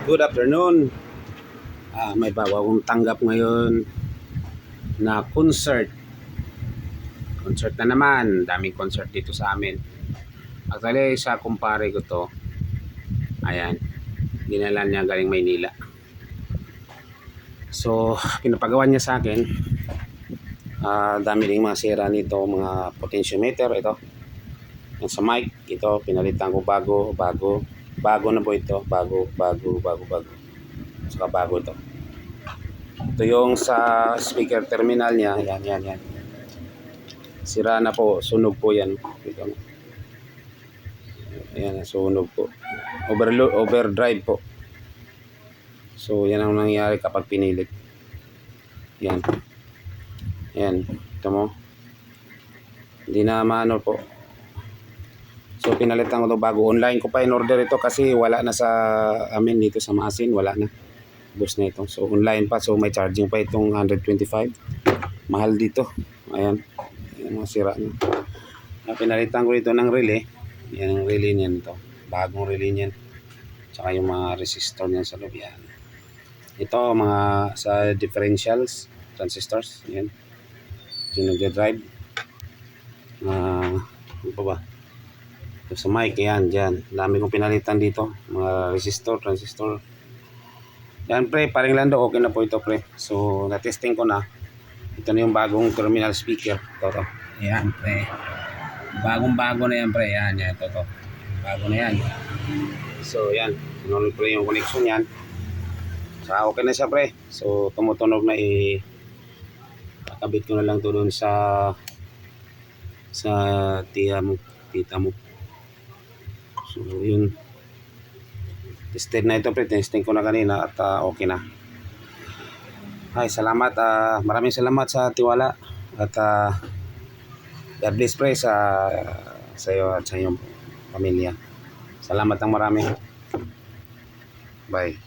Good afternoon. May bagong tanggap ngayon na concert. Concert na naman. Daming concert dito sa amin. Actually, sa kumpare ko to. Ayan. Dinala niya galing Maynila. So, pinapagawa niya sa akin. Dami rin mga sira nito. Mga potentiometer. Ito. Yan sa mic. Ito. Pinalitan ko bago. Bago na po ito. Bago. Saka bago ito. Ito yung sa speaker terminal niya. Yan. Sira na po. Sunog po yan. Ayan, sunog po. Overdrive po. So, yan ang nangyayari kapag pinilit. Yan. Ito mo. Hindi na maano po. So, pinalitan ko ito bago. Online ko pa in-order ito kasi wala na sa amin dito sa Masin. Wala na. Bus na ito. So, online pa. So, may charging pa itong 125. Mahal dito. Ayan. Ayan mga sira niya. Pinalitan ko ito ng relay. Yan ang relay niyan ito. Bagong relay niyan. Tsaka yung mga resistor niyan sa loob. Yan. Ito mga sa differentials, transistors. Yan. Yung nagda-drive. Ano pa ba? Ito sa mic. Yan. Dyan. Dami kong pinalitan dito. Mga resistor, transistor. Yan pre. Paring lando. Okay na po ito pre. So na-testing ko na. Ito na yung bagong terminal speaker. Ito. Yan pre. Bagong-bago na yan pre. Yan. Ito. Bago na yan. So yan. Sinunod pre yung connection yan. So okay na siya pre. So tumutunog na kakabit ko na lang to doon sa tita mo. So yun. Tested na ito pre. Testing ko na kanina at okay na. Ay salamat. Maraming salamat sa tiwala. At God bless pre sa iyo at sa iyong pamilya. Salamat ng marami. Bye.